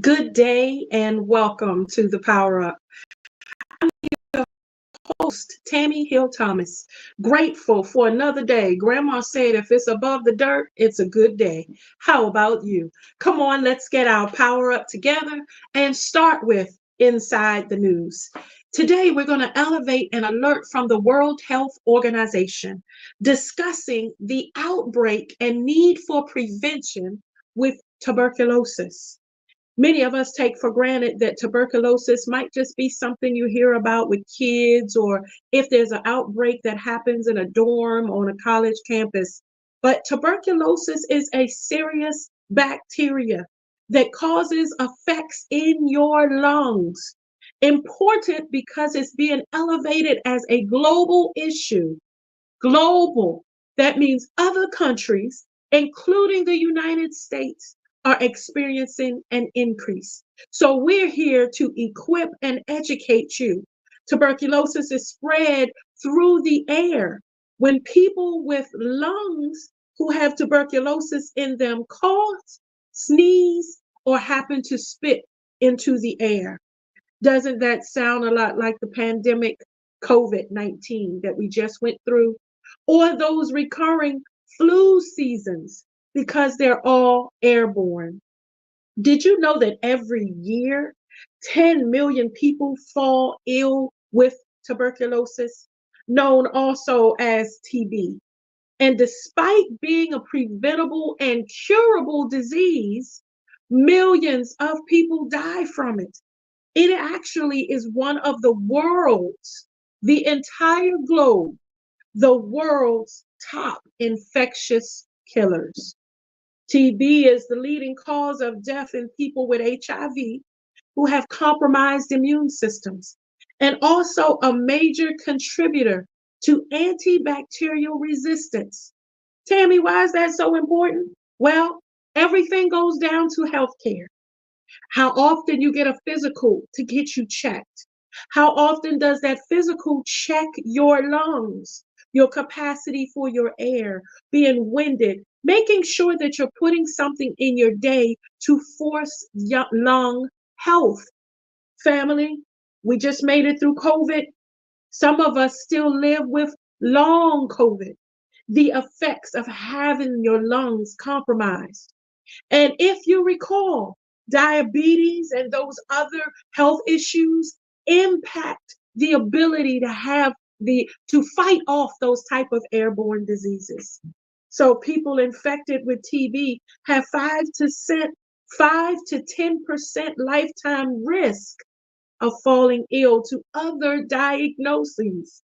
Good day and welcome to the Power Up. I'm your host, Tami Hill Thomas. Grateful for another day. Grandma said if it's above the dirt, it's a good day. How about you? Come on, let's get our power up together and start with Inside the News. Today, we're going to elevate an alert from the World Health Organization discussing the outbreak and need for prevention with tuberculosis. Many of us take for granted that tuberculosis might just be something you hear about with kids or if there's an outbreak that happens in a dorm on a college campus. But tuberculosis is a serious bacteria that causes effects in your lungs. Important because it's being elevated as a global issue. Global. That means other countries, including the United States, are experiencing an increase. So we're here to equip and educate you. Tuberculosis is spread through the air. When people with lungs who have tuberculosis in them cough, sneeze, or happen to spit into the air. Doesn't that sound a lot like the pandemic COVID-19 that we just went through? Or those recurring flu seasons because they're all airborne. Did you know that every year 10 million people fall ill with tuberculosis, known also as TB? And despite being a preventable and curable disease, millions of people die from it. It actually is one of the entire globe, the world's top infectious killers. TB is the leading cause of death in people with HIV who have compromised immune systems, and also a major contributor to antibacterial resistance. Tammy, why is that so important? Well, everything goes down to healthcare. How often you get a physical to get you checked? How often does that physical check your lungs, your capacity for your air, being winded, making sure that you're putting something in your day to force lung health? Family, we just made it through COVID. Some of us still live with long COVID, the effects of having your lungs compromised. And if you recall, diabetes and those other health issues impact the ability to fight off those type of airborne diseases. So people infected with TB have 5 to 10% lifetime risk of falling ill to other diagnoses.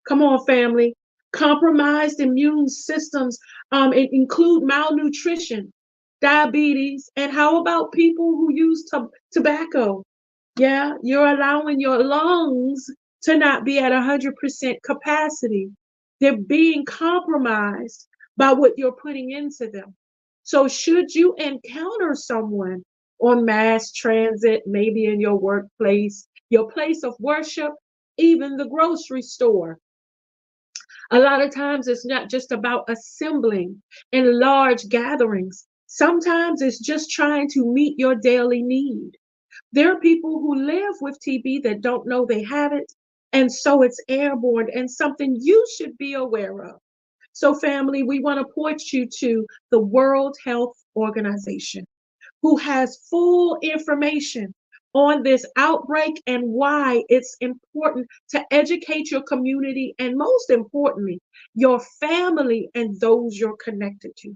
Come on, family. Compromised immune systems include malnutrition, diabetes, and how about people who use tobacco? Yeah, you're allowing your lungs to not be at 100% capacity. They're being compromised by what you're putting into them. So should you encounter someone on mass transit, maybe in your workplace, your place of worship, even the grocery store, a lot of times it's not just about assembling in large gatherings. Sometimes it's just trying to meet your daily need. There are people who live with TB that don't know they have it, and so it's airborne and something you should be aware of. So, family, we want to point you to the World Health Organization, who has full information on this outbreak and why it's important to educate your community and, most importantly, your family and those you're connected to.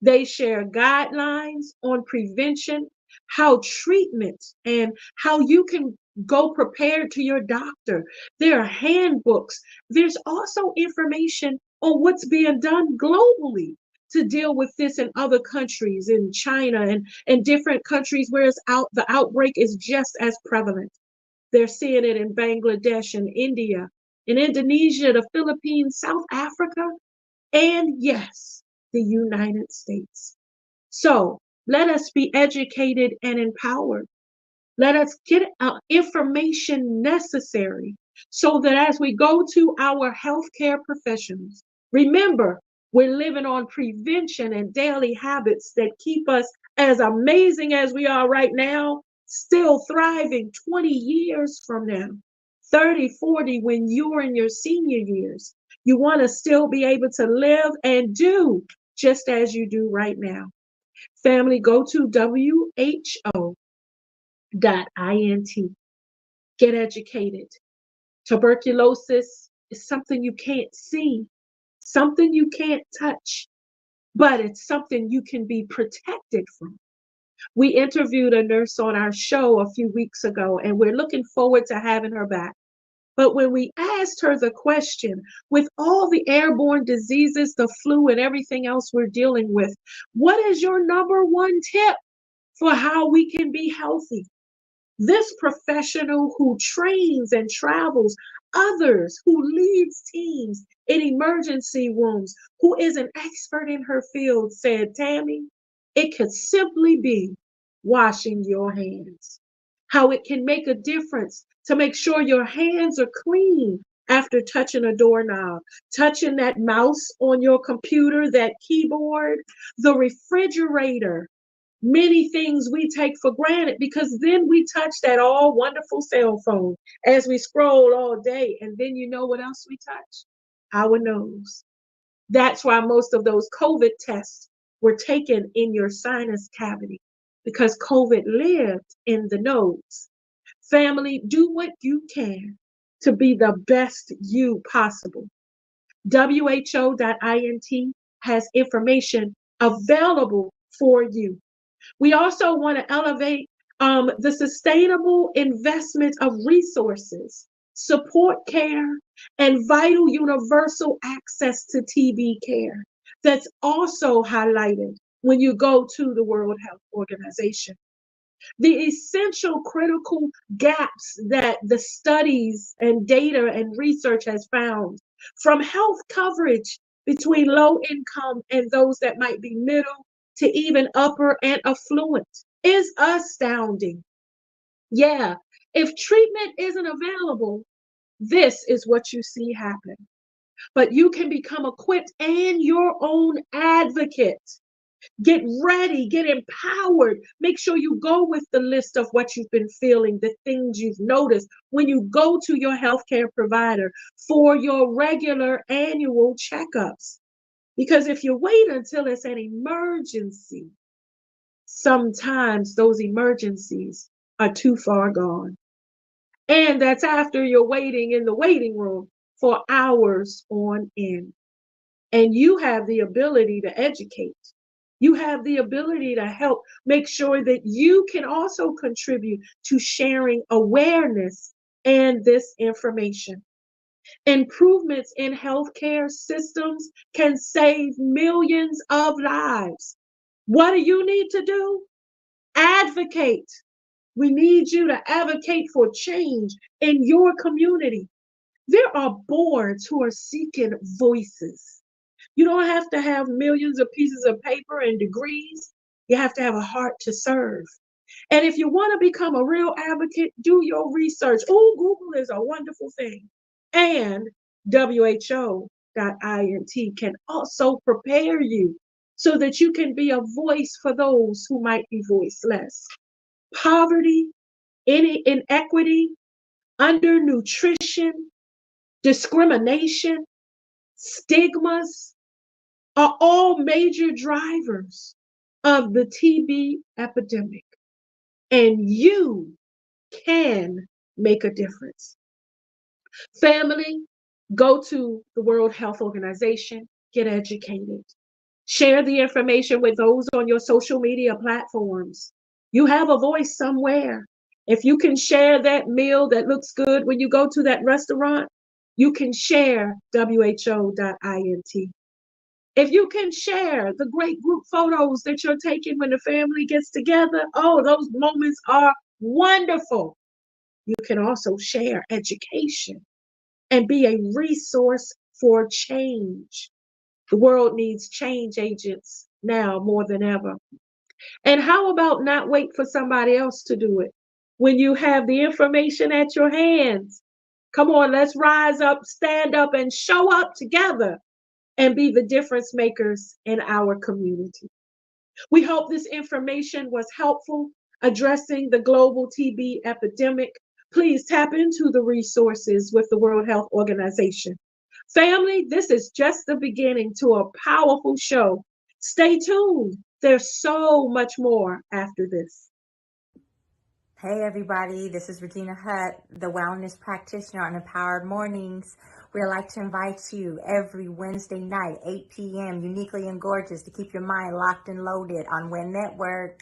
They share guidelines on prevention, how treatment, and how you can go prepared to your doctor. There are handbooks. There's also information on what's being done globally to deal with this in other countries, in China and different countries where the outbreak is just as prevalent. They're seeing it in Bangladesh and India, in Indonesia, the Philippines, South Africa, and yes, the United States. So let us be educated and empowered. Let us get information necessary so that as we go to our healthcare professionals, remember, we're living on prevention and daily habits that keep us as amazing as we are right now, still thriving 20 years from now, 30, 40, when you're in your senior years. You want to still be able to live and do just as you do right now. Family, go to WHO.int. Get educated. Tuberculosis is something you can't see, something you can't touch, but it's something you can be protected from. We interviewed a nurse on our show a few weeks ago, and we're looking forward to having her back. But when we asked her the question, with all the airborne diseases, the flu, and everything else we're dealing with, what is your number one tip for how we can be healthy? This professional who trains and travels others, who leads teams in emergency rooms, who is an expert in her field, said, Tammy, it could simply be washing your hands. How it can make a difference to make sure your hands are clean after touching a doorknob, touching that mouse on your computer, that keyboard, the refrigerator. Many things we take for granted because then we touch that all wonderful cell phone as we scroll all day. And then you know what else we touch? Our nose. That's why most of those COVID tests were taken in your sinus cavity because COVID lived in the nose. Family, do what you can to be the best you possible. WHO.int has information available for you. We also want to elevate the sustainable investment of resources, support care, and vital universal access to TB care. That's also highlighted when you go to the World Health Organization. The essential critical gaps that the studies and data and research has found, from health coverage between low income and those that might be middle to even upper and affluent, is astounding. Yeah, if treatment isn't available, this is what you see happen. But you can become equipped and your own advocate. Get ready, get empowered. Make sure you go with the list of what you've been feeling, the things you've noticed when you go to your healthcare provider for your regular annual checkups. Because if you wait until it's an emergency, sometimes those emergencies are too far gone. And that's after you're waiting in the waiting room for hours on end. And you have the ability to educate. You have the ability to help make sure that you can also contribute to sharing awareness and this information. Improvements in healthcare systems can save millions of lives. What do you need to do? Advocate. We need you to advocate for change in your community. There are boards who are seeking voices. You don't have to have millions of pieces of paper and degrees. You have to have a heart to serve. And if you want to become a real advocate, do your research. Oh, Google is a wonderful thing. And WHO.int can also prepare you so that you can be a voice for those who might be voiceless. Poverty, inequity, undernutrition, discrimination, stigmas are all major drivers of the TB epidemic. And you can make a difference. Family, go to the World Health Organization, get educated. Share the information with those on your social media platforms. You have a voice somewhere. If you can share that meal that looks good when you go to that restaurant, you can share WHO.int. If you can share the great group photos that you're taking when the family gets together, oh, those moments are wonderful. You can also share education and be a resource for change. The world needs change agents now more than ever. And how about not wait for somebody else to do it? When you have the information at your hands, come on, let's rise up, stand up, and show up together and be the difference makers in our community. We hope this information was helpful addressing the global TB epidemic. Please tap into the resources with the World Health Organization. Family, this is just the beginning to a powerful show. Stay tuned. There's so much more after this. Hey everybody, this is Regina Hutt, the wellness practitioner on Empowered Mornings. We'd like to invite you every Wednesday night, 8 p.m., uniquely and gorgeous, to keep your mind locked and loaded on WIN Network.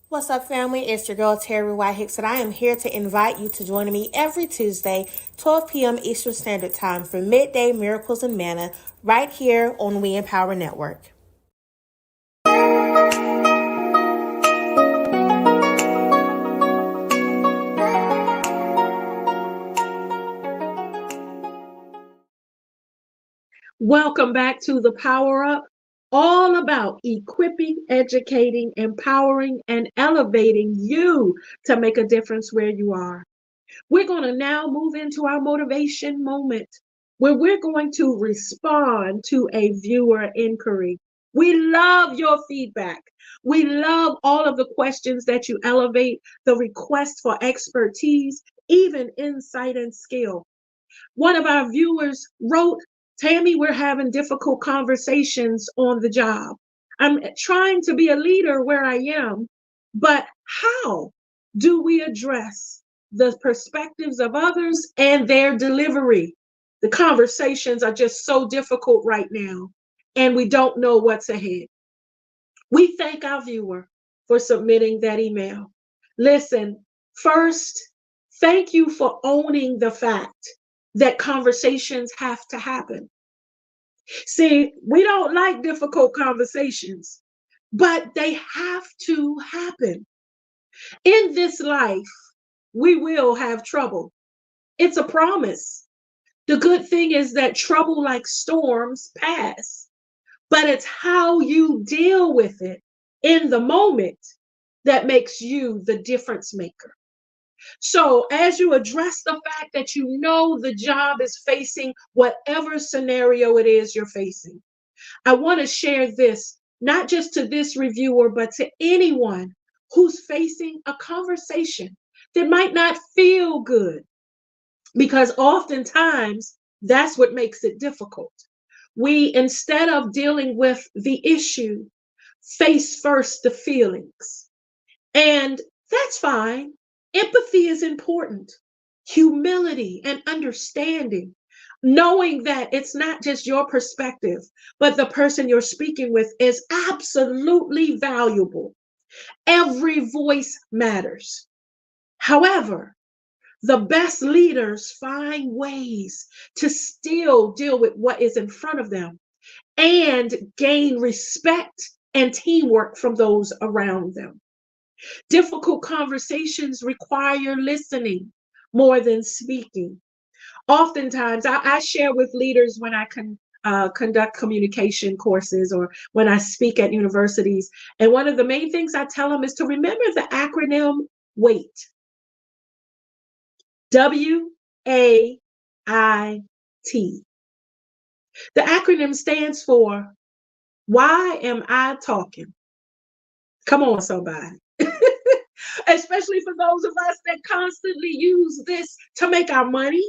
What's up, family? It's your girl, Terry White Hicks, and I am here to invite you to join me every Tuesday, 12 p.m. Eastern Standard Time for Midday Miracles and Manna right here on We Empower Network. Welcome back to the Power Up, all about equipping, educating, empowering, and elevating you to make a difference where you are. We're going to now move into our motivation moment where we're going to respond to a viewer inquiry. We love your feedback. We love all of the questions that you elevate, the request for expertise, even insight and skill. One of our viewers wrote, Tami, we're having difficult conversations on the job. I'm trying to be a leader where I am, but how do we address the perspectives of others and their delivery? The conversations are just so difficult right now, and we don't know what's ahead. We thank our viewer for submitting that email. Listen, first, thank you for owning the fact that conversations have to happen. See, we don't like difficult conversations, but they have to happen. In this life, we will have trouble. It's a promise. The good thing is that trouble like storms pass, but it's how you deal with it in the moment that makes you the difference maker. So as you address the fact that you know the job is facing whatever scenario it is you're facing, I want to share this, not just to this reviewer, but to anyone who's facing a conversation that might not feel good, because oftentimes that's what makes it difficult. We, instead of dealing with the issue, face first the feelings. And that's fine. Empathy is important. Humility and understanding, knowing that it's not just your perspective, but the person you're speaking with is absolutely valuable. Every voice matters. However, the best leaders find ways to still deal with what is in front of them and gain respect and teamwork from those around them. Difficult conversations require listening more than speaking. Oftentimes, I share with leaders when I conduct communication courses or when I speak at universities. And one of the main things I tell them is to remember the acronym WAIT. WAIT. The acronym stands for, why am I talking? Come on, somebody. Especially for those of us that constantly use this to make our money,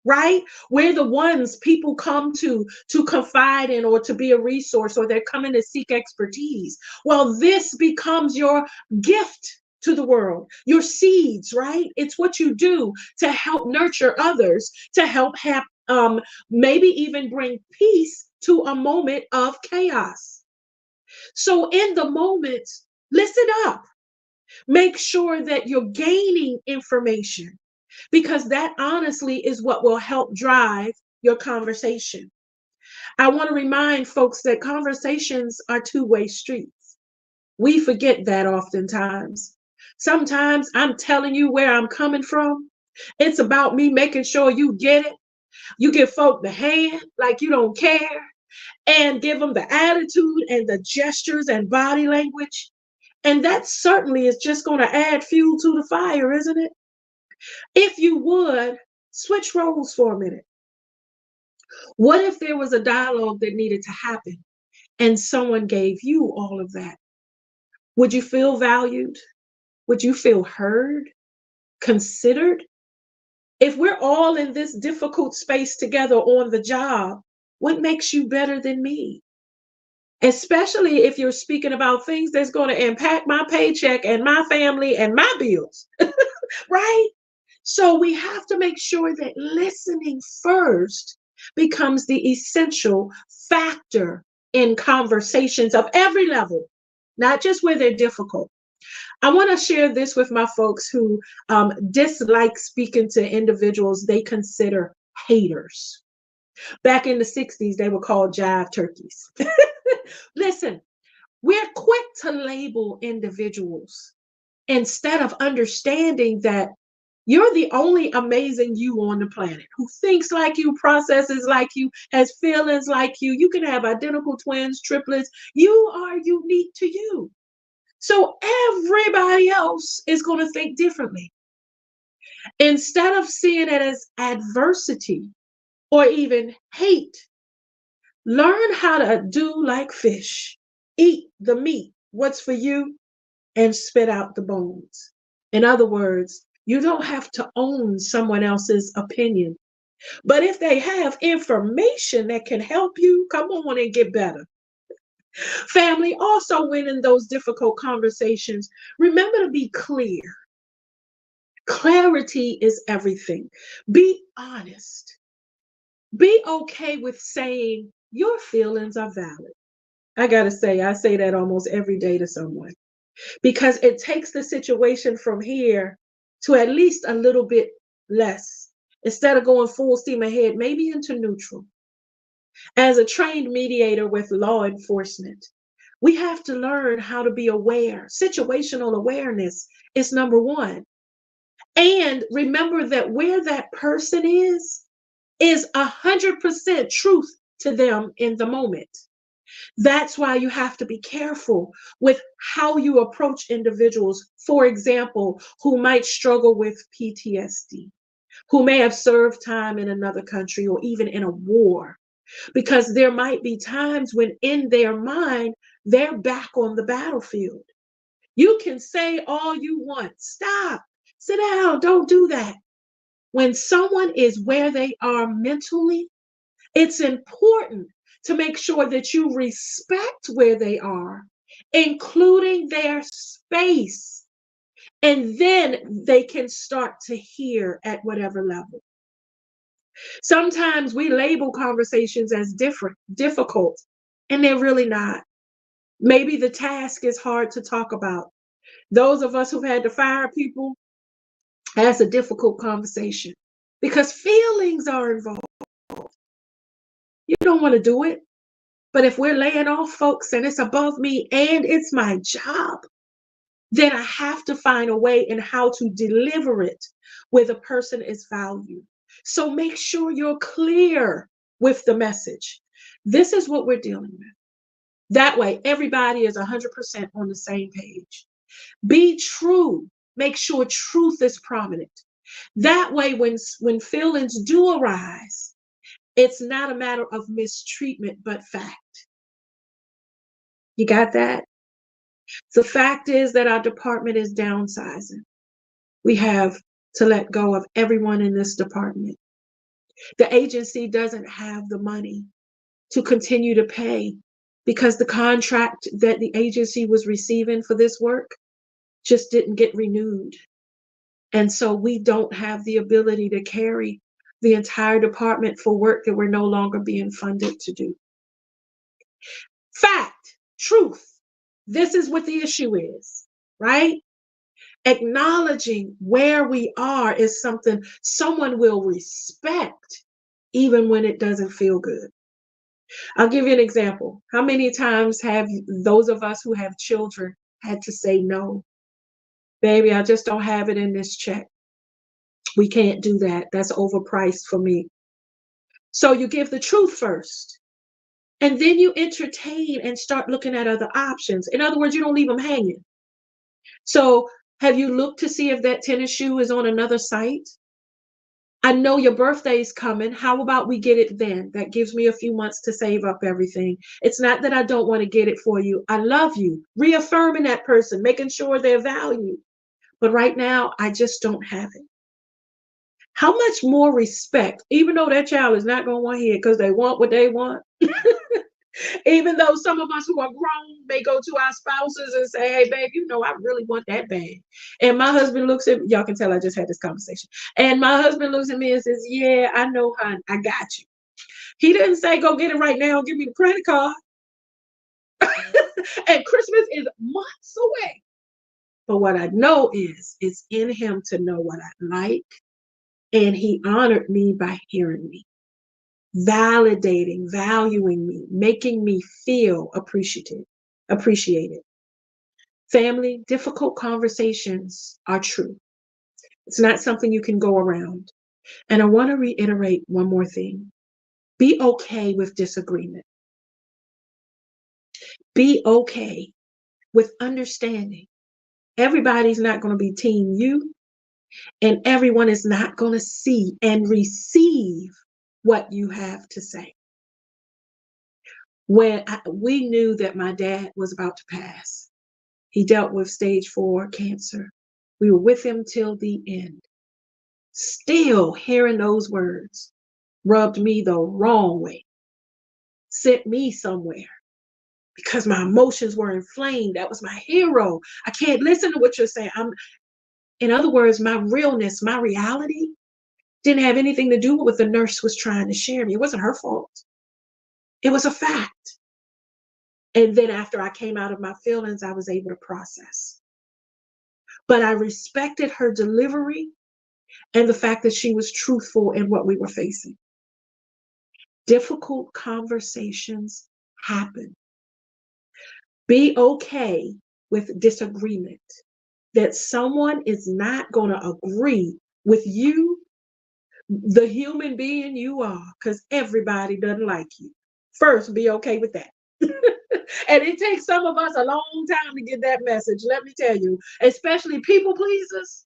right? We're the ones people come to confide in or to be a resource, or they're coming to seek expertise. Well, this becomes your gift to the world, your seeds, right? It's what you do to help nurture others, to help have maybe even bring peace to a moment of chaos. So in the moment, listen up. Make sure that you're gaining information, because that honestly is what will help drive your conversation. I want to remind folks that conversations are two-way streets. We forget that oftentimes. Sometimes I'm telling you where I'm coming from. It's about me making sure you get it. You give folk the hand like you don't care, and give them the attitude and the gestures and body language. And that certainly is just going to add fuel to the fire, isn't it? If you would, switch roles for a minute. What if there was a dialogue that needed to happen and someone gave you all of that? Would you feel valued? Would you feel heard, considered? If we're all in this difficult space together on the job, what makes you better than me? Especially if you're speaking about things that's going to impact my paycheck and my family and my bills, right? So we have to make sure that listening first becomes the essential factor in conversations of every level, not just where they're difficult. I want to share this with my folks who dislike speaking to individuals they consider haters. Back in the 60s, they were called jive turkeys. Listen, we're quick to label individuals instead of understanding that you're the only amazing you on the planet who thinks like you, processes like you, has feelings like you. You can have identical twins, triplets. You are unique to you. So everybody else is going to think differently. Instead of seeing it as adversity or even hate, learn how to do like fish. Eat the meat, what's for you, and spit out the bones. In other words, you don't have to own someone else's opinion. But if they have information that can help you, come on and get better. Family, also when in those difficult conversations, remember to be clear. Clarity is everything. Be honest. Be okay with saying your feelings are valid. I got to say, I say that almost every day to someone because it takes the situation from here to at least a little bit less. Instead of going full steam ahead, maybe into neutral. As a trained mediator with law enforcement, we have to learn how to be aware. Situational awareness is number one. And remember that where that person is 100% truth to them in the moment. That's why you have to be careful with how you approach individuals, for example, who might struggle with PTSD, who may have served time in another country or even in a war, because there might be times when in their mind, they're back on the battlefield. You can say all you want. Stop. Sit down. Don't do that. When someone is where they are mentally, it's important to make sure that you respect where they are, including their space. And then they can start to hear at whatever level. Sometimes we label conversations as difficult, and they're really not. Maybe the task is hard to talk about. Those of us who've had to fire people, that's a difficult conversation because feelings are involved. You don't want to do it. But if we're laying off folks and it's above me and it's my job, then I have to find a way in how to deliver it where the person is valued. So make sure you're clear with the message. This is what we're dealing with. That way, everybody is 100% on the same page. Be true. Make sure truth is prominent. That way, when feelings do arise, it's not a matter of mistreatment, but fact. You got that? The fact is that our department is downsizing. We have to let go of everyone in this department. The agency doesn't have the money to continue to pay because the contract that the agency was receiving for this work just didn't get renewed. And so we don't have the ability to carry the entire department for work that we're no longer being funded to do. Fact, truth. This is what the issue is, right? Acknowledging where we are is something someone will respect even when it doesn't feel good. I'll give you an example. How many times have those of us who have children had to say no? Baby, I just don't have it in this check. We can't do that. That's overpriced for me. So you give the truth first. And then you entertain and start looking at other options. In other words, you don't leave them hanging. So have you looked to see if that tennis shoe is on another site? I know your birthday's coming. How about we get it then? That gives me a few months to save up everything. It's not that I don't want to get it for you. I love you. Reaffirming that person, making sure they're valued. But right now, I just don't have it. How much more respect, even though that child is not going to want to hear it because they want what they want. Even though some of us who are grown may go to our spouses and say, hey, babe, you know, I really want that bag. And my husband looks at me, y'all can tell I just had this conversation. And my husband looks at me and says, yeah, I know, hon, I got you. He didn't say, go get it right now, give me the credit card. And Christmas is months away. But what I know is, it's in him to know what I like. And he honored me by hearing me, validating, valuing me, making me feel appreciated. Family, difficult conversations are true. It's not something you can go around. And I want to reiterate one more thing. Be okay with disagreement. Be okay with understanding. Everybody's not going to be team you, and everyone is not going to see and receive what you have to say. When we knew that my dad was about to pass, he dealt with stage 4 cancer. We were with him till the end. Still hearing those words rubbed me the wrong way, sent me somewhere because my emotions were inflamed. That was my hero. I can't listen to what you're saying. In other words, my realness, my reality didn't have anything to do with what the nurse was trying to share me. It wasn't her fault. It was a fact. And then after I came out of my feelings, I was able to process. But I respected her delivery and the fact that she was truthful in what we were facing. Difficult conversations happen. Be okay with disagreement, that someone is not going to agree with you, the human being you are, because everybody doesn't like you. First, be okay with that. And it takes some of us a long time to get that message, let me tell you, especially people pleasers,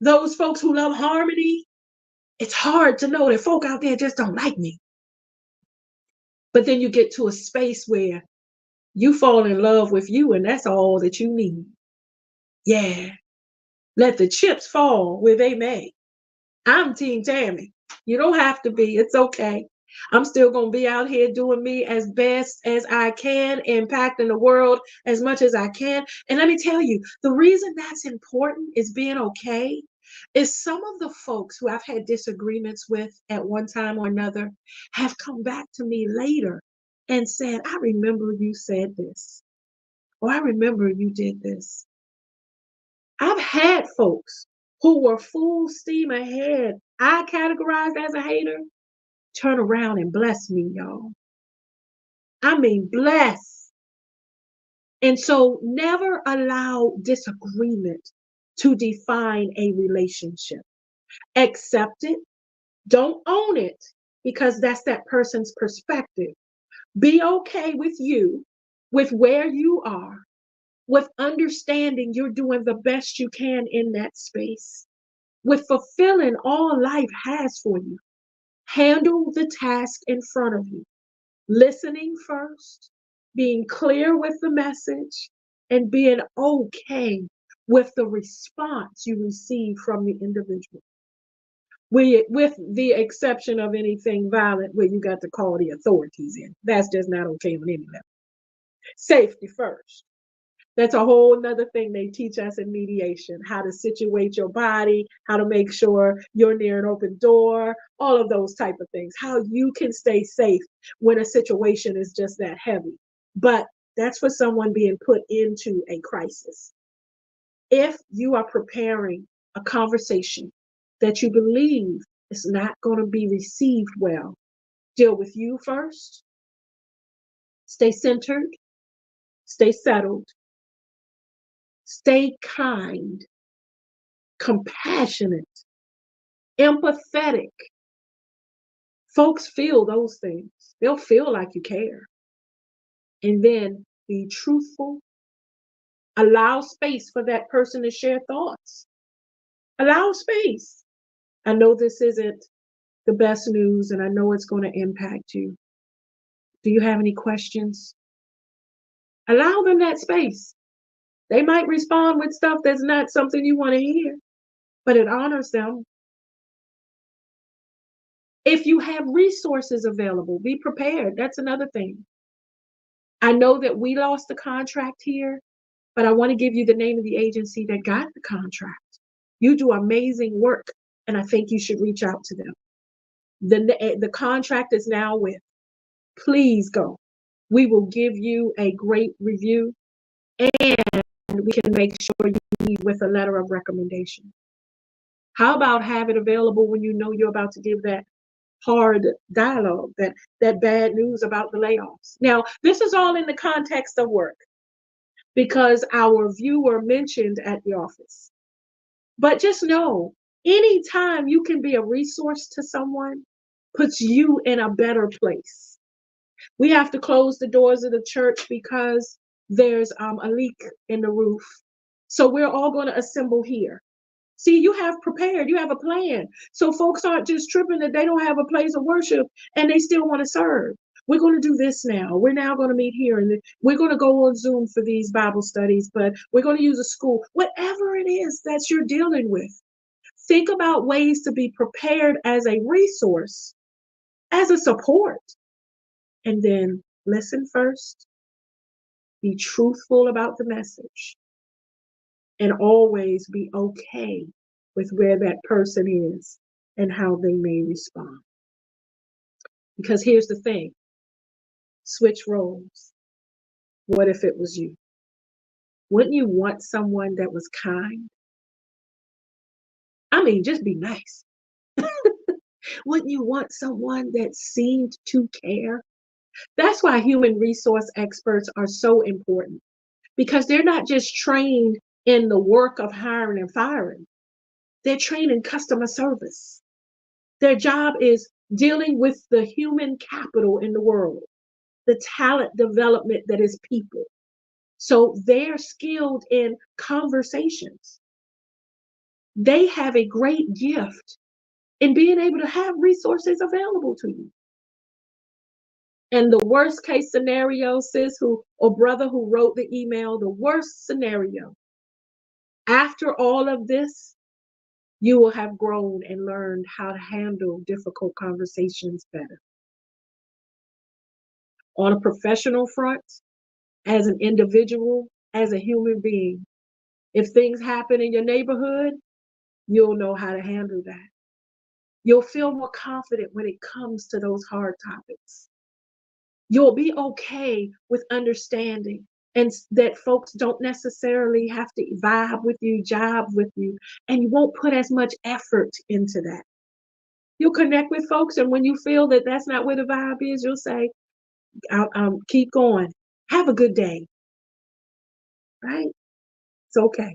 those folks who love harmony. It's hard to know that folk out there just don't like me. But then you get to a space where you fall in love with you, and that's all that you need. Yeah. Let the chips fall where they may. I'm Team Tami. You don't have to be. It's okay. I'm still going to be out here doing me as best as I can, impacting the world as much as I can. And let me tell you, the reason that's important is being okay. Is some of the folks who I've had disagreements with at one time or another have come back to me later and said, I remember you said this, or I remember you did this. I've had folks who were full steam ahead, I categorized as a hater, turn around and bless me, y'all. I mean, bless. And so never allow disagreement to define a relationship. Accept it. Don't own it, because that's that person's perspective. Be okay with you, with where you are, with understanding you're doing the best you can in that space, with fulfilling all life has for you. Handle the task in front of you, listening first, being clear with the message, and being okay with the response you receive from the individual. With the exception of anything violent where you got to call the authorities in. That's just not okay on any level. Safety first. That's a whole nother thing they teach us in mediation, how to situate your body, how to make sure you're near an open door, all of those type of things, how you can stay safe when a situation is just that heavy. But that's for someone being put into a crisis. If you are preparing a conversation that you believe is not going to be received well, deal with you first, stay centered, stay settled, stay kind, compassionate, empathetic. Folks feel those things. They'll feel like you care. And then be truthful. Allow space for that person to share thoughts. Allow space. I know this isn't the best news, and I know it's going to impact you. Do you have any questions? Allow them that space. They might respond with stuff that's not something you want to hear, but it honors them. If you have resources available, be prepared. That's another thing. I know that we lost the contract here, but I want to give you the name of the agency that got the contract. You do amazing work, and I think you should reach out to them. The contract is now with. Please go. We will give you a great review, and we can make sure you leave with a letter of recommendation. How about have it available when you know you're about to give that hard dialogue, that bad news about the layoffs? Now, this is all in the context of work because our viewer mentioned at the office. But just know, anytime you can be a resource to someone puts you in a better place. We have to close the doors of the church because there's a leak in the roof. So we're all going to assemble here. See, you have prepared, you have a plan. So folks aren't just tripping that they don't have a place of worship and they still want to serve. We're going to do this now. We're now going to meet here and we're going to go on Zoom for these Bible studies, but we're going to use a school. Whatever it is that you're dealing with, think about ways to be prepared as a resource, as a support, and then listen first, be truthful about the message, and always be okay with where that person is and how they may respond. Because here's the thing, switch roles. What if it was you? Wouldn't you want someone that was kind? I mean, just be nice. Wouldn't you want someone that seemed to care? That's why human resource experts are so important, because they're not just trained in the work of hiring and firing. They're trained in customer service. Their job is dealing with the human capital in the world, the talent development that is people. So they're skilled in conversations. They have a great gift in being able to have resources available to you. And the worst case scenario, sis or brother who wrote the email, the worst scenario, after all of this, you will have grown and learned how to handle difficult conversations better. On a professional front, as an individual, as a human being, if things happen in your neighborhood, you'll know how to handle that. You'll feel more confident when it comes to those hard topics. You'll be okay with understanding and that folks don't necessarily have to vibe with you, jive with you, and you won't put as much effort into that. You'll connect with folks, and when you feel that that's not where the vibe is, you'll say, keep going. Have a good day. Right? It's okay.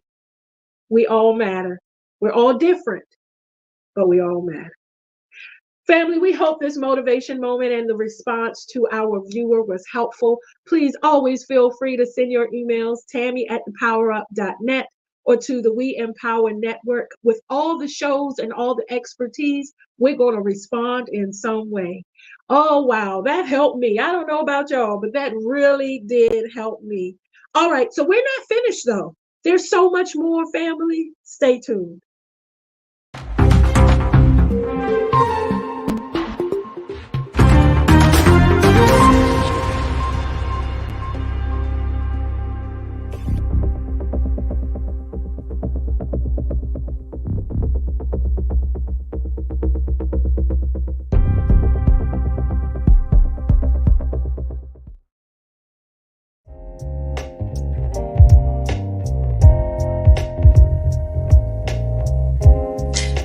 We all matter. We're all different, but we all matter. Family, we hope this motivation moment and the response to our viewer was helpful. Please always feel free to send your emails, Tami@thepowerup.net, or to the We Empower Network. With all the shows and all the expertise, we're going to respond in some way. Oh, wow, that helped me. I don't know about y'all, but that really did help me. All right, so we're not finished, though. There's so much more, family. Stay tuned.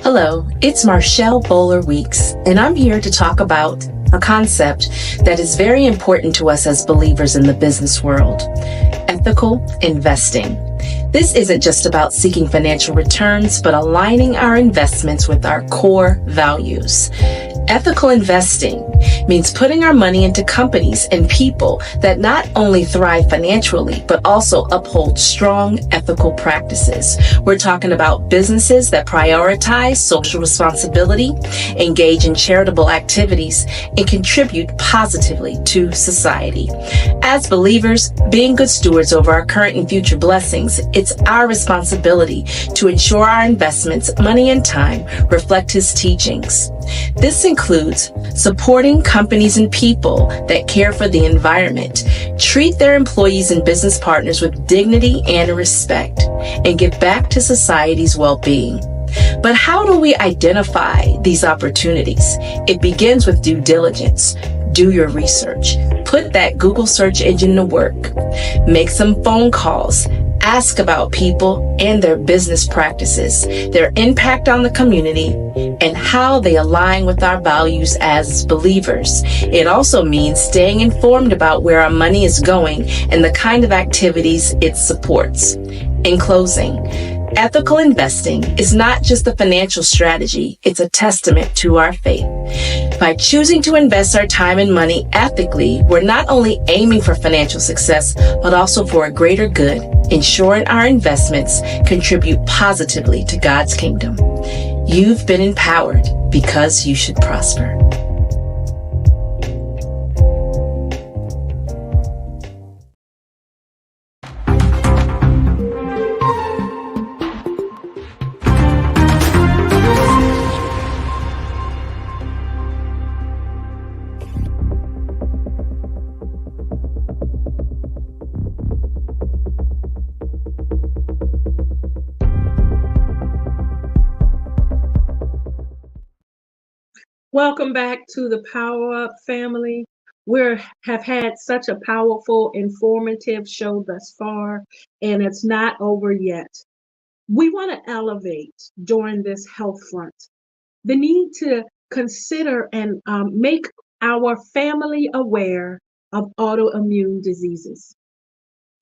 Hello, it's Marshall Bowler Weeks, and I'm here to talk about a concept that is very important to us as believers in the business world: ethical investing. This isn't just about seeking financial returns, but aligning our investments with our core values. Ethical investing means putting our money into companies and people that not only thrive financially, but also uphold strong ethical practices. We're talking about businesses that prioritize social responsibility, engage in charitable activities, and contribute positively to society. As believers, being good stewards over our current and future blessings, it's our responsibility to ensure our investments, money and time, reflect His teachings. This includes supporting companies and people that care for the environment, treat their employees and business partners with dignity and respect, and give back to society's well-being. But how do we identify these opportunities? It begins with due diligence. Do your research. Put that Google search engine to work. Make some phone calls. Ask about people and their business practices, their impact on the community, and how they align with our values as believers. It also means staying informed about where our money is going and the kind of activities it supports. In closing, ethical investing is not just a financial strategy, it's a testament to our faith. By choosing to invest our time and money ethically, we're not only aiming for financial success, but also for a greater good, ensuring our investments contribute positively to God's kingdom. You've been empowered because you should prosper. Welcome back to the Power Up family. We have had such a powerful, informative show thus far, and it's not over yet. We want to elevate during this health front the need to consider and make our family aware of autoimmune diseases.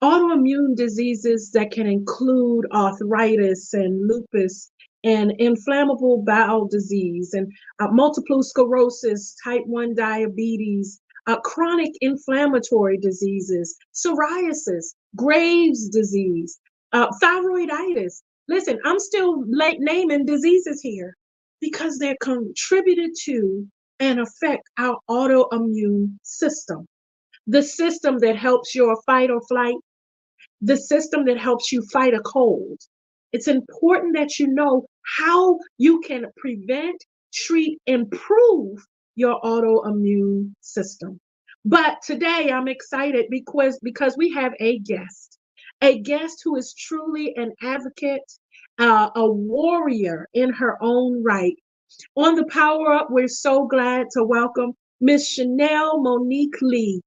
Autoimmune diseases that can include arthritis and lupus and inflammable bowel disease and multiple sclerosis, type 1 diabetes, chronic inflammatory diseases, psoriasis, Graves' disease, thyroiditis. Listen, I'm still naming diseases here because they're contributed to and affect our autoimmune system. The system that helps your fight or flight, the system that helps you fight a cold. It's important that you know how you can prevent, treat, improve your autoimmune system. But today I'm excited because we have a guest who is truly an advocate, a warrior in her own right. On the Power Up, we're so glad to welcome Miss Chanel Monique Lee,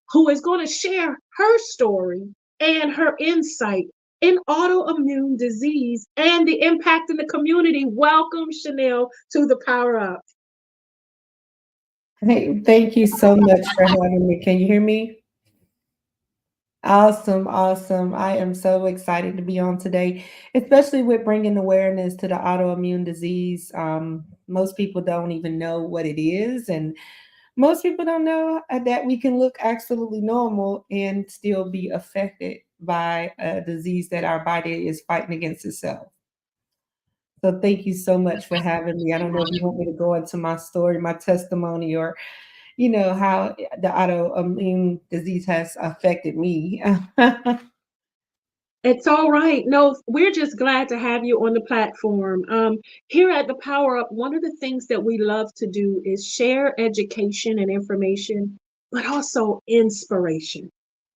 who is going to share her story and her insight in autoimmune disease and the impact in the community. Welcome, Chanel, to the Power Up. Hey, thank you so much for having me. Can you hear me? Awesome, awesome. I am so excited to be on today, especially with bringing awareness to the autoimmune disease. Most people don't even know what it is, and most people don't know that we can look absolutely normal and still be affected by a disease that our body is fighting against itself. So thank you so much for having me. I don't know if you want me to go into my story, my testimony, or how the autoimmune disease has affected me. It's all right. No, we're just glad to have you on the platform. Here at the Power Up, one of the things that we love to do is share education and information, but also inspiration.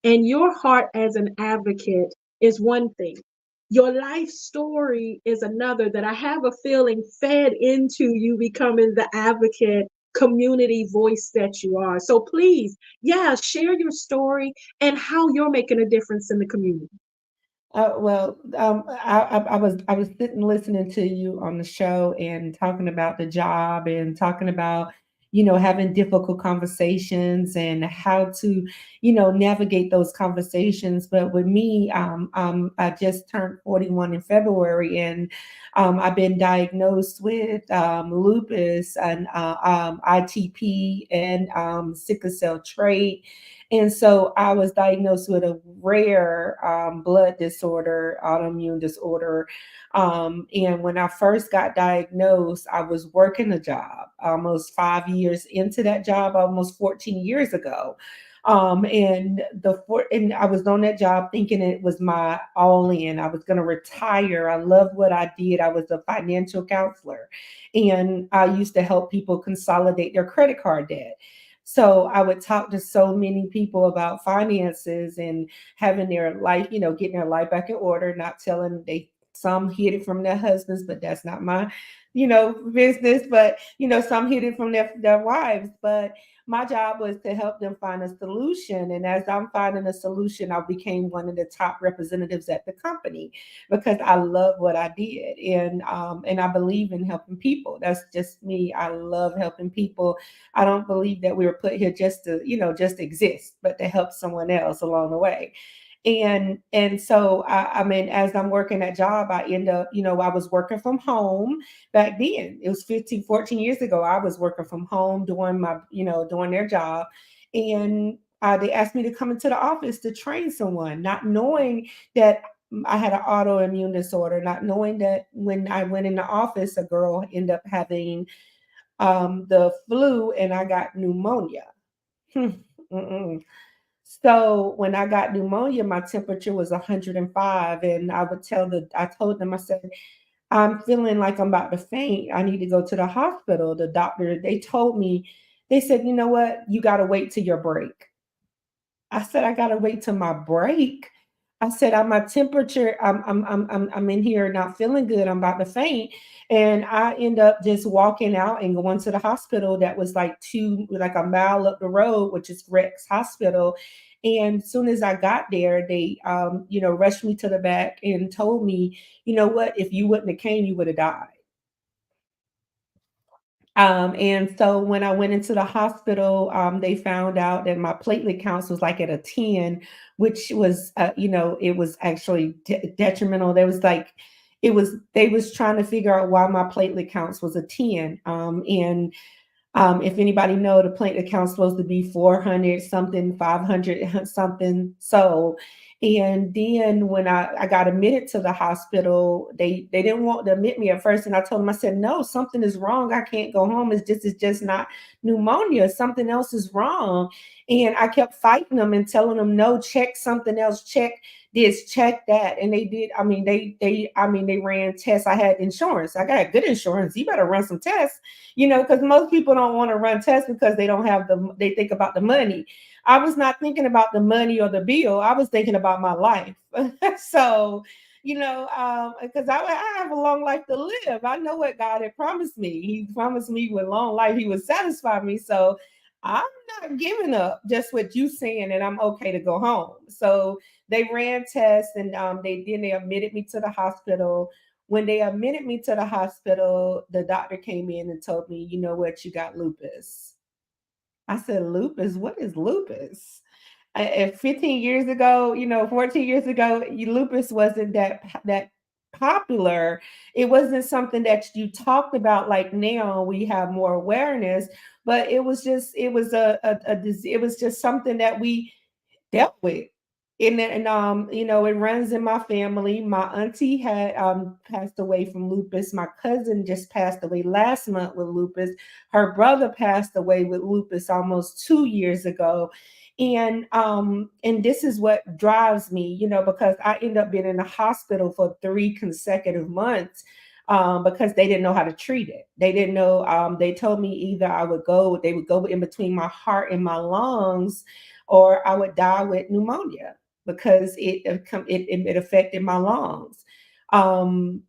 And your heart as an advocate is one thing. Your life story is another that I have a feeling fed into you becoming the advocate community voice that you are. So please, yeah, share your story and how you're making a difference in the community. I was sitting listening to you on the show and talking about the job and talking about having difficult conversations and how to, navigate those conversations. But with me, I just turned 41 in February, and I've been diagnosed with lupus and ITP and sickle cell trait. And so I was diagnosed with a rare blood disorder, autoimmune disorder. And when I first got diagnosed, I was working a job almost 5 years into that job, almost 14 years ago. And I was on that job thinking it was my all in. I was going to retire. I loved what I did. I was a financial counselor, and I used to help people consolidate their credit card debt. So I would talk to so many people about finances and having their life, getting their life back in order, not telling some hid it from their husbands, but that's not my, business. But, some hid it from their wives. But my job was to help them find a solution. And as I'm finding a solution, I became one of the top representatives at the company because I love what I did. And I believe in helping people. That's just me. I love helping people. I don't believe that we were put here just to, just exist, but to help someone else along the way. And so I mean, as I'm working that job, I end up, I was working from home back then. It was 14 years ago. I was working from home doing doing their job. And they asked me to come into the office to train someone, not knowing that I had an autoimmune disorder, not knowing that when I went in the office, a girl ended up having the flu and I got pneumonia. Mm-mm. So when I got pneumonia, my temperature was 105. And I told them, I said, I'm feeling like I'm about to faint. I need to go to the hospital. The doctor, they said, you know what? You got to wait till your break. I said, I gotta wait till my break. I said, my temperature, I'm in here not feeling good. I'm about to faint. And I end up just walking out and going to the hospital that was like a mile up the road, which is Rex Hospital. And as soon as I got there, they, rushed me to the back and told me, you know what, if you wouldn't have came, you would have died. And so when I went into the hospital, they found out that my platelet counts was like at a 10, which was, it was actually detrimental. They was trying to figure out why my platelet counts was a 10. And if anybody know, the platelet count's supposed to be 400 something, 500 something. So, and then when I got admitted to the hospital, they didn't want to admit me at first. And I told them, I said, no, something is wrong. I can't go home. It's just not pneumonia. Something else is wrong. And I kept fighting them and telling them, no, check something else, check this, check that. And they did. I mean, they ran tests. I had insurance. I got good insurance. You better run some tests, because most people don't want to run tests because they don't have they think about the money. I was not thinking about the money or the bill. I was thinking about my life. So, because I have a long life to live. I know what God had promised me. He promised me with long life, he would satisfy me. So I'm not giving up just what you saying and I'm okay to go home. So they ran tests and they admitted me to the hospital. When they admitted me to the hospital, the doctor came in and told me, you know what, you got lupus. I said, lupus? What is lupus? 15 years ago, 14 years ago, lupus wasn't that popular. It wasn't something that you talked about like now. We have more awareness, but it was just something that we dealt with. And it runs in my family. My auntie had passed away from lupus. My cousin just passed away last month with lupus. Her brother passed away with lupus almost 2 years ago. And this is what drives me, because I ended up being in the hospital for 3 consecutive months. Because they didn't know how to treat it. They didn't know. They told me either they would go in between my heart and my lungs, or I would die with pneumonia because it affected my lungs. And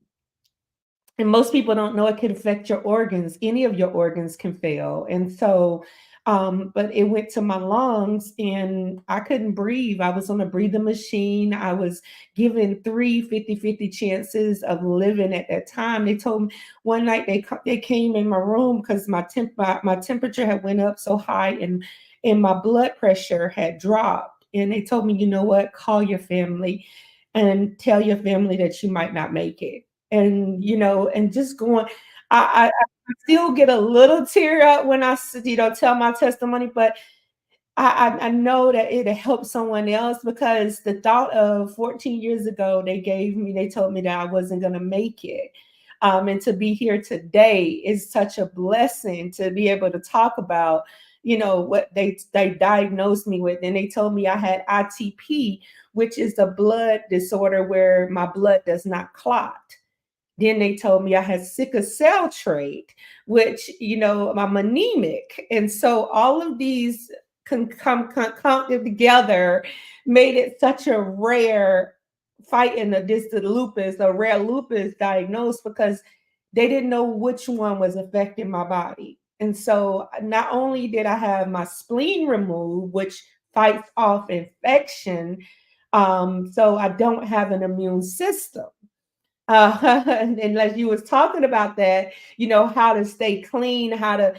most people don't know it can affect your organs. Any of your organs can fail. And so But it went to my lungs and I couldn't breathe. I was on a breathing machine. I was given 3 50-50 chances of living at that time. They told me one night they came in my room because my temperature had went up so high and my blood pressure had dropped. And they told me, you know what, call your family and tell your family that you might not make it. And, and just going, I still get a little tear up when I, tell my testimony, but I know that it'll help someone else because the thought of 14 years ago, they told me that I wasn't going to make it. And to be here today is such a blessing to be able to talk about, what they diagnosed me with. And they told me I had ITP, which is a blood disorder where my blood does not clot. Then they told me I had sickle cell trait, which, I'm anemic. And so all of these come together, made it such a rare fight in a rare lupus diagnosed because they didn't know which one was affecting my body. And so not only did I have my spleen removed, which fights off infection, so I don't have an immune system. And like you was talking about that, how to stay clean, how to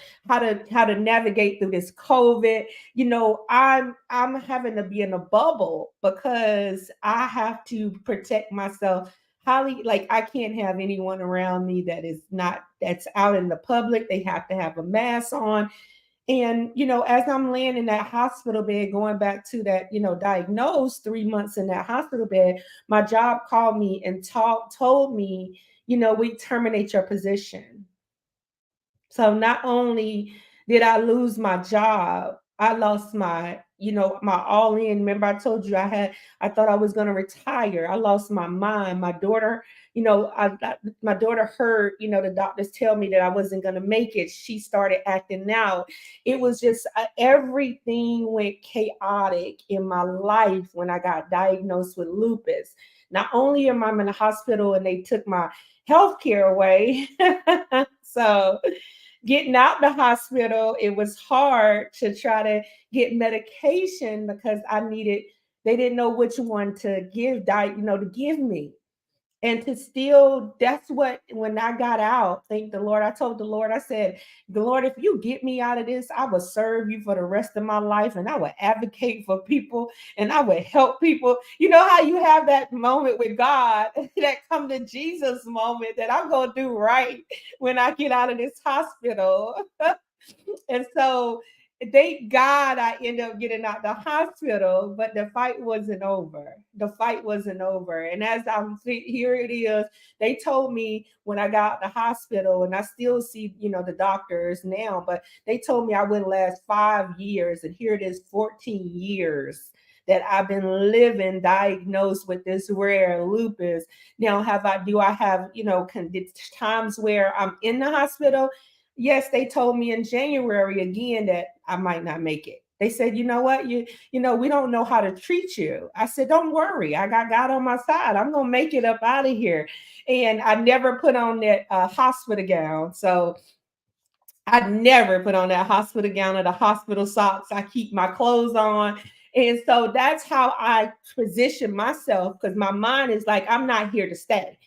navigate through this COVID. I'm having to be in a bubble because I have to protect myself. Highly, like I can't have anyone around me that's out in the public. They have to have a mask on. And, as I'm laying in that hospital bed, going back to that, diagnosed 3 months in that hospital bed, my job called me and told me, we terminate your position. So not only did I lose my job, I lost my all in. Remember, I told you I thought I was going to retire. I lost my mind. My daughter, my daughter heard, the doctors tell me that I wasn't going to make it. She started acting out. It was just everything went chaotic in my life when I got diagnosed with lupus. Not only am I in the hospital and they took my health care away. So getting out the hospital, it was hard to try to get medication because they didn't know which one to to give me. And that's what, when I got out, thank the Lord, I told the Lord, I said, the Lord, if you get me out of this, I will serve you for the rest of my life. And I would advocate for people and I would help people. You know how you have that moment with God, that come to Jesus moment that I'm going to do right when I get out of this hospital. And so thank God I ended up getting out the hospital, but the fight wasn't over. The fight wasn't over. And as here it is, they told me when I got out the hospital, and I still see, the doctors now, but they told me I wouldn't last 5 years. And here it is, 14 years that I've been living diagnosed with this rare lupus. Now, do I have, times where I'm in the hospital? Yes, they told me in January again that I might not make it. They said, you know what, we don't know how to treat you. I said, don't worry. I got God on my side. I'm going to make it up out of here. And I never put on that hospital gown. So I never put on that hospital gown or the hospital socks. I keep my clothes on. And so that's how I position myself, because my mind is like, I'm not here to stay.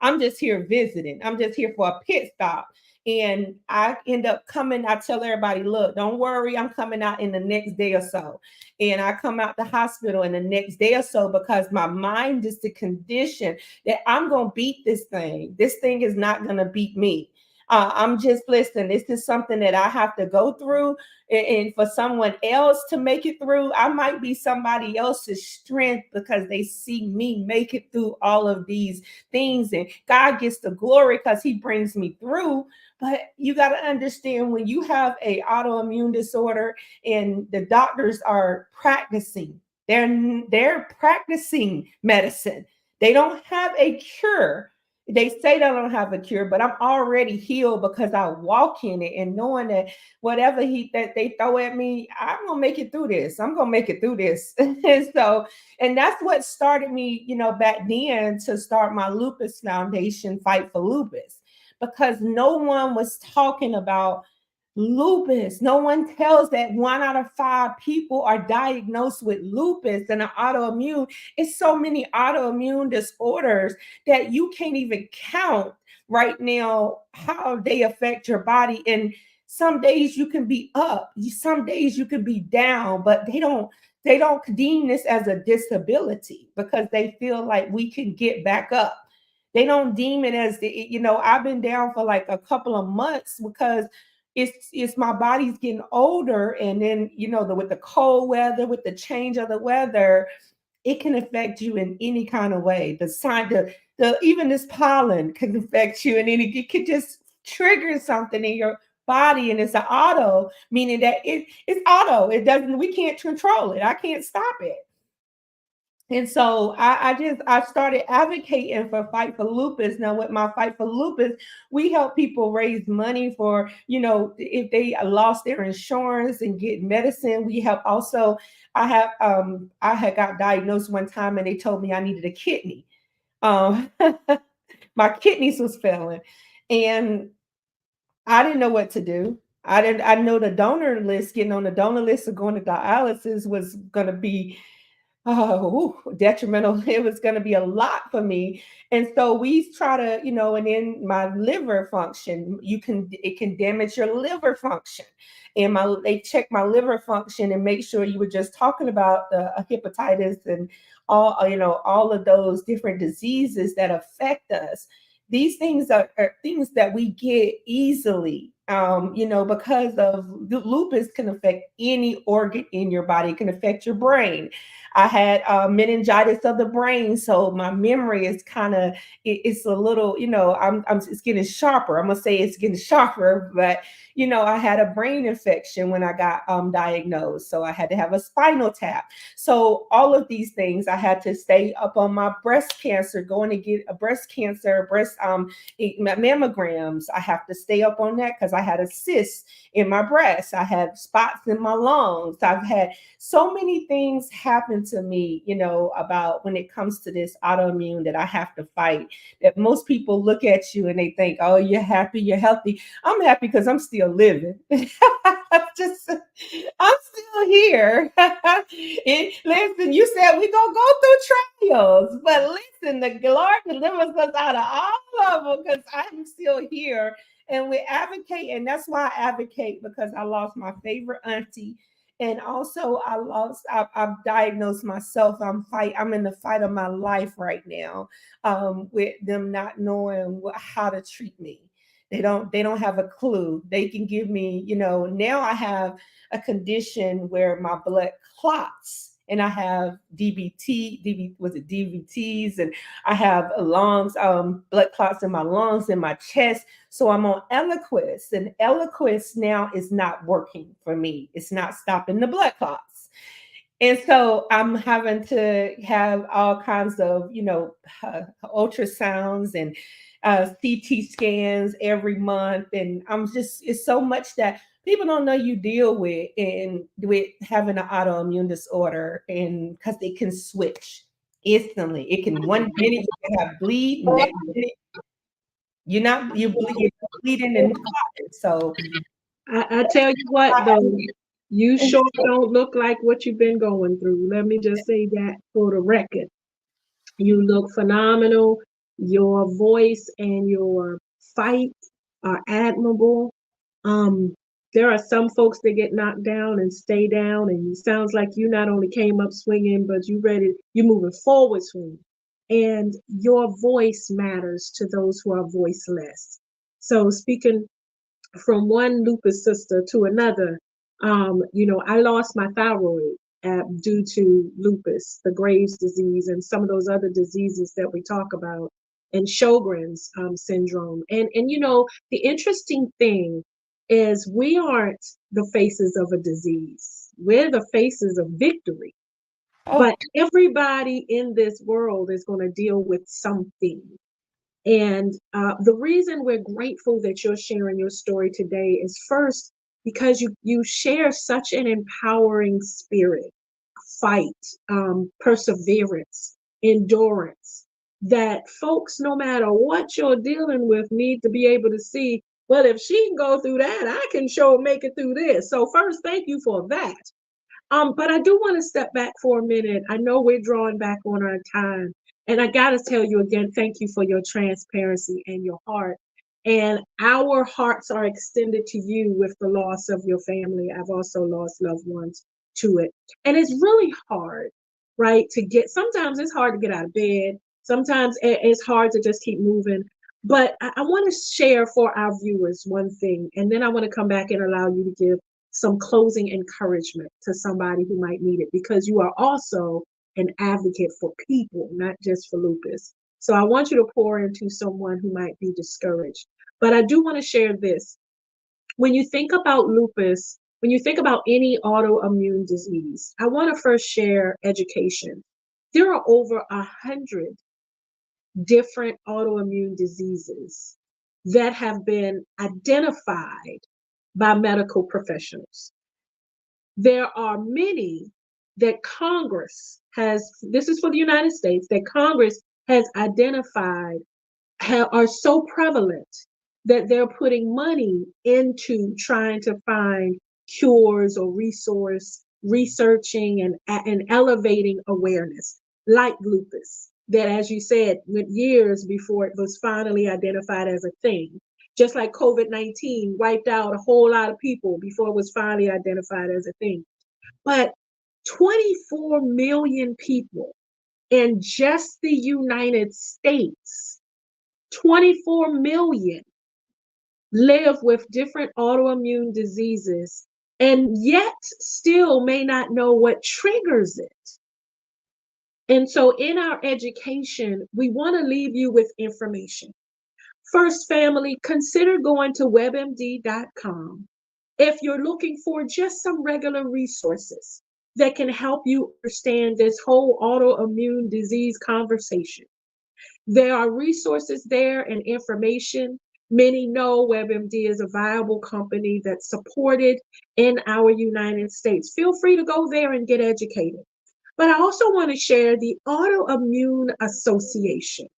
I'm just here visiting. I'm just here for a pit stop. And I end up coming, I tell everybody, look, don't worry, I'm coming out in the next day or so. And I come out the hospital in the next day or so because my mind is the condition that I'm going to beat this thing. This thing is not going to beat me. I'm just, listen, this is something that I have to go through. And for someone else to make it through, I might be somebody else's strength because they see me make it through all of these things. And God gets the glory because he brings me through. But you got to understand, when you have an autoimmune disorder and the doctors are practicing, they're practicing medicine. They don't have a cure. They say they don't have a cure, but I'm already healed because I walk in it and knowing that whatever that they throw at me, I'm going to make it through this. I'm going to make it through this. And that's what started me, back then, to start my lupus foundation, Fight for Lupus, because no one was talking about Lupus. No one tells that 1 out of 5 people are diagnosed with lupus and an autoimmune. It's so many autoimmune disorders that you can't even count right now how they affect your body. And some days you can be up, some days you can be down, but they don't deem this as a disability because they feel like we can get back up. They don't deem it as I've been down for like a couple of months because it's my body's getting older, and then with the cold weather, with the change of the weather, it can affect you in any kind of way. The even this pollen can affect you, and it could just trigger something in your body, and it's an auto, meaning that it's auto. It doesn't. We can't control it. I can't stop it. And so I started advocating for Fight for Lupus. Now with my Fight for Lupus, we help people raise money for, if they lost their insurance and get medicine. We help also, I had got diagnosed one time and they told me I needed a kidney. My kidneys was failing and I didn't know what to do. I know the donor list, getting on the donor list or going to dialysis was going to be detrimental. It was going to be a lot for me. And so we try to, and then my liver function, it can damage your liver function. And they check my liver function and make sure you were just talking about the hepatitis and all of those different diseases that affect us. These things are things that we get easily, because of lupus can affect any organ in your body. It can affect your brain. I had meningitis of the brain, so my memory is it's a little, it's getting sharper. I'm gonna say it's getting sharper, but I had a brain infection when I got diagnosed, so I had to have a spinal tap. So all of these things, I had to stay up on my breast cancer, going to get a breast mammograms. I have to stay up on that because I had a cyst in my breast. I had spots in my lungs. I've had so many things happen to me, about when it comes to this autoimmune that I have to fight. That most people look at you and they think, oh, you're happy, you're healthy. I'm happy because I'm still living. I'm still here. Listen, you said we're going to go through trials, but listen, the Lord delivers us out of all of them because I'm still here. And we advocate, and that's why I advocate, because I lost my favorite auntie. And also I've diagnosed myself. I'm in the fight of my life right now, with them not knowing how to treat me. They don't have a clue. They can give me, now I have a condition where my blood clots. And I have DVTs, and I have lungs, blood clots in my lungs, in my chest. So I'm on Eliquis, and Eliquis now is not working for me. It's not stopping the blood clots. And so I'm having to have all kinds of, ultrasounds and CT scans every month. And it's so much that people don't know you deal with, and with having an autoimmune disorder, and because they can switch instantly. It can, one minute you can have bleed, next minute you're bleeding and clotting. So I tell you what, though, you sure don't look like what you've been going through. Let me just say that for the record. You look phenomenal. Your voice and your fight are admirable. There are some folks that get knocked down and stay down, and it sounds like you not only came up swinging, but you're moving forward swinging. And your voice matters to those who are voiceless. So speaking from one lupus sister to another, I lost my thyroid due to lupus, the Graves' disease, and some of those other diseases that we talk about, and Sjogren's syndrome. And the interesting thing is we aren't the faces of a disease. We're the faces of victory. But everybody in this world is going to deal with something. And the reason we're grateful that you're sharing your story today is, first, because you share such an empowering spirit, fight, perseverance, endurance, that folks, no matter what you're dealing with, need to be able to see well, if she can go through that, I can sure make it through this. So first, thank you for that. But I do want to step back for a minute. I know we're drawing back on our time. And I got to tell you again, thank you for your transparency and your heart. And our hearts are extended to you with the loss of your family. I've also lost loved ones to it. And it's really hard, right? Sometimes it's hard to get out of bed. Sometimes it's hard to just keep moving. But I want to share for our viewers one thing. And then I want to come back and allow you to give some closing encouragement to somebody who might need it, because you are also an advocate for people, not just for lupus. So I want you to pour into someone who might be discouraged. But I do want to share this. When you think about lupus, when you think about any autoimmune disease, I want to first share education. There are over 100 different autoimmune diseases that have been identified by medical professionals. There are many that Congress has, this is for the United States, that Congress has identified are so prevalent that they're putting money into trying to find cures or researching and elevating awareness, like lupus, that, as you said, went years before it was finally identified as a thing. Just like COVID-19 wiped out a whole lot of people before it was finally identified as a thing. But 24 million people in just the United States, 24 million live with different autoimmune diseases, and yet still may not know what triggers it. And so in our education, we want to leave you with information. First, family, consider going to webmd.com if you're looking for just some regular resources that can help you understand this whole autoimmune disease conversation. There are resources there and information. Many know WebMD is a viable company that's supported in our United States. Feel free to go there and get educated. But I also want to share the Autoimmune Association.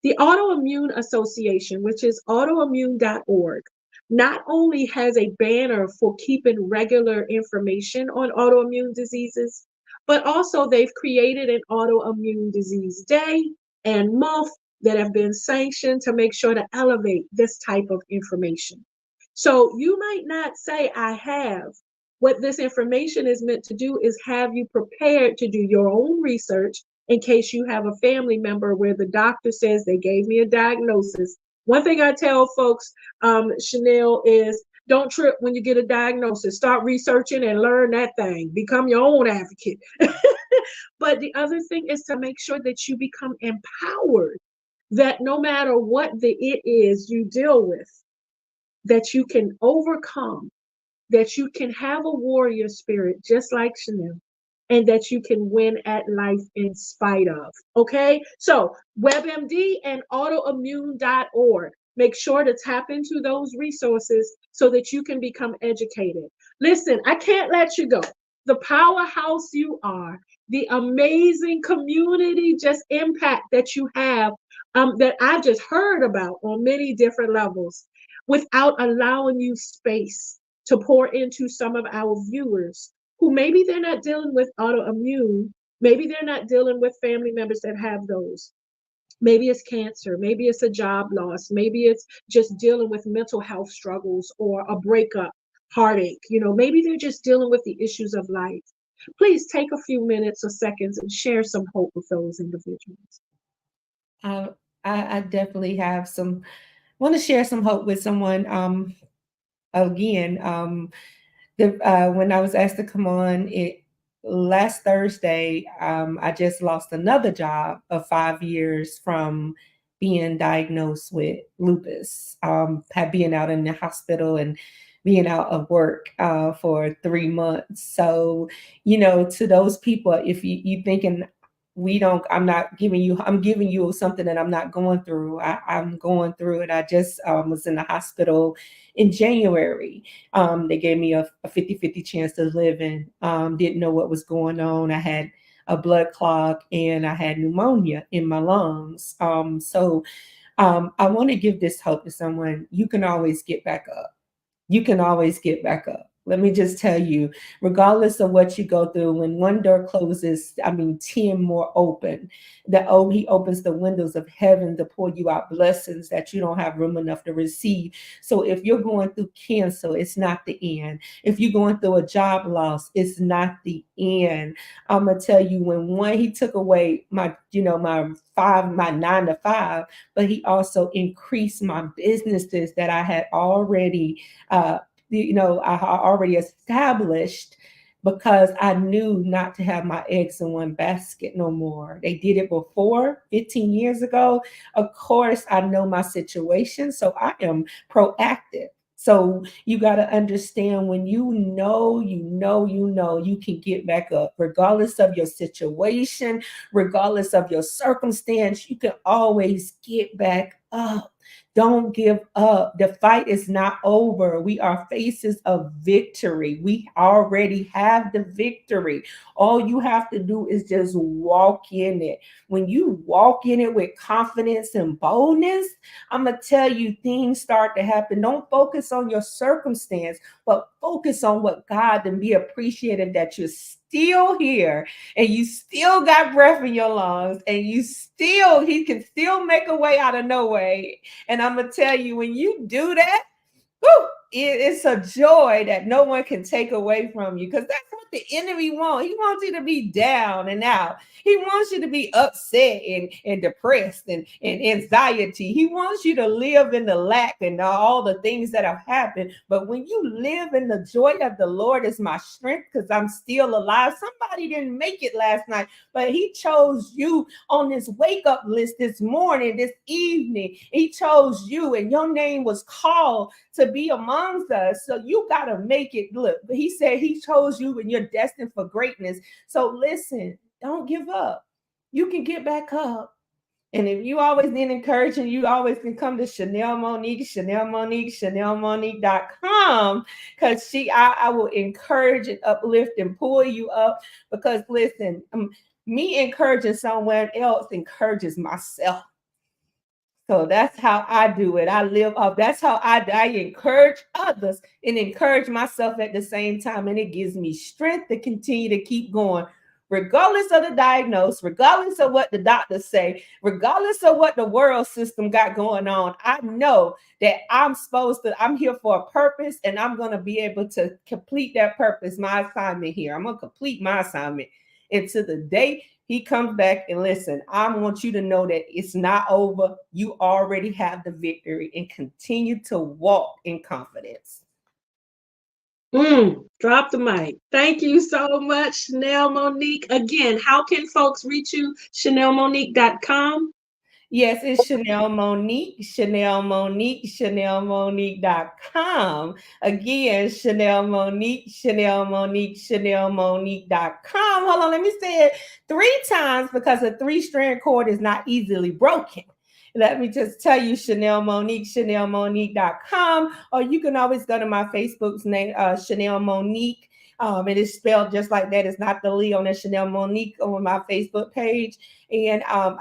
The Autoimmune Association, which is autoimmune.org, not only has a banner for keeping regular information on autoimmune diseases, but also they've created an autoimmune disease day and month that have been sanctioned to make sure to elevate this type of information. So you might not say, I have. What this information is meant to do is have you prepared to do your own research in case you have a family member where the doctor says they gave me a diagnosis. One thing I tell folks, Chanel, is don't trip when you get a diagnosis. Start researching and learn that thing. Become your own advocate. But the other thing is to make sure that you become empowered, that no matter what the it is you deal with, that you can overcome, that you can have a warrior spirit just like Chanel, and that you can win at life in spite of. Okay? So WebMD and autoimmune.org. Make sure to tap into those resources so that you can become educated. Listen, I can't let you go. The powerhouse you are, the amazing community just impact that you have, that I just heard about on many different levels, without allowing you space to pour into some of our viewers who maybe they're not dealing with autoimmune, maybe they're not dealing with family members that have those. Maybe it's cancer, maybe it's a job loss, maybe it's just dealing with mental health struggles or a breakup, heartache. Maybe they're just dealing with the issues of life. Please take a few minutes or seconds and share some hope with those individuals. I definitely want to share some hope with someone. Again, when I was asked to come on last Thursday, I just lost another job of 5 years from being diagnosed with lupus, being out in the hospital and being out of work for 3 months. So, to those people, if you thinking, I'm giving you something that I'm not going through. I'm going through it. I just was in the hospital in January. They gave me a 50-50 chance to live in. Didn't know what was going on. I had a blood clot and I had pneumonia in my lungs. So I want to give this hope to someone. You can always get back up. You can always get back up. Let me just tell you, regardless of what you go through, when one door closes, 10 more open. He opens the windows of heaven to pour you out blessings that you don't have room enough to receive. So if you're going through cancer, it's not the end. If you're going through a job loss, it's not the end. I'm gonna tell you, when he took away my 9 to 5, but he also increased my businesses that I had already I already established, because I knew not to have my eggs in one basket no more. They did it before 15 years ago. Of course, I know my situation, so I am proactive. So you got to understand, when you can get back up, regardless of your situation, regardless of your circumstance, you can always get back up. Don't give up. The fight is not over. We are faces of victory. We already have the victory. All you have to do is just walk in it. When you walk in it with confidence and boldness, I'm going to tell you, things start to happen. Don't focus on your circumstance, but focus on what God, and be appreciative that you're still here and you still got breath in your lungs, and he can still make a way out of no way. And I'm going to tell you, when you do that, it's a joy that no one can take away from you, because that's what the enemy wants. He wants you to be down and out. He wants you to be upset and depressed and anxiety. He wants you to live in the lack and all the things that have happened. But when you live in the joy of the Lord is my strength, because I'm still alive. Somebody didn't make it last night, but he chose you on this wake up list this morning, this evening. He chose you, and your name was called to be amongst us. So you got to make it. Look, he said he chose you and you're destined for greatness. So listen, don't give up. You can get back up. And if you always need encouragement, you always can come to Chanel Monique, ChanelMonique.com, because I will encourage and uplift and pull you up. Because listen, me encouraging someone else encourages myself. So that's how I do it. I live up. That's how I encourage others and encourage myself at the same time. And it gives me strength to continue to keep going, regardless of the diagnosis, regardless of what the doctors say, regardless of what the world system got going on. I know that I'm here for a purpose, and I'm going to be able to complete that purpose, my assignment here. I'm going to complete my assignment until the day he comes back. And listen, I want you to know that it's not over. You already have the victory, and continue to walk in confidence. Drop the mic. Thank you so much, Chanel Monique. Again, how can folks reach you? ChanelMonique.com. Yes, it's Chanel Monique, ChanelMonique.com. Again, Chanel Monique, ChanelMonique.com. Hold on, let me say it 3 times, because a 3-strand cord is not easily broken. Let me just tell you, Chanel Monique, ChanelMonique.com, or you can always go to my Facebook's name, Chanel Monique. It is spelled just like that. It's not the Lee on the Chanel Monique on my Facebook page. And I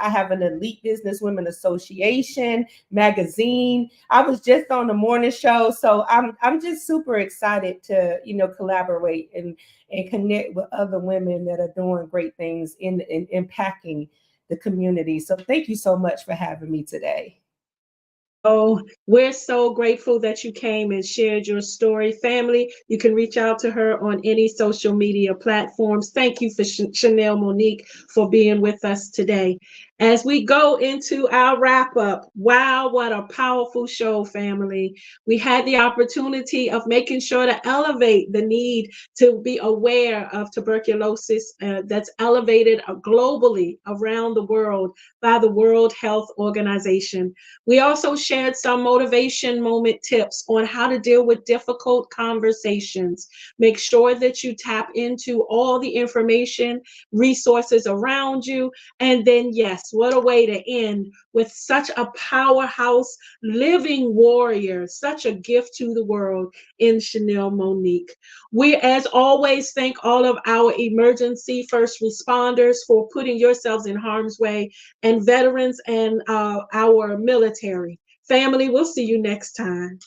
have an Elite Business Women Association magazine. I was just on the morning show, so I'm just super excited to collaborate and connect with other women that are doing great things in impacting the community. So thank you so much for having me today. Oh, we're so grateful that you came and shared your story. Family, you can reach out to her on any social media platforms. Thank you for Chanel Monique for being with us today. As we go into our wrap up, wow, what a powerful show, family. We had the opportunity of making sure to elevate the need to be aware of tuberculosis that's elevated globally around the world by the World Health Organization. We also shared some motivation moment tips on how to deal with difficult conversations. Make sure that you tap into all the information, resources around you, and then yes, what a way to end with such a powerhouse, living warrior, such a gift to the world in Chanel Monique. We, as always, thank all of our emergency first responders for putting yourselves in harm's way, and veterans and our military. Family, we'll see you next time.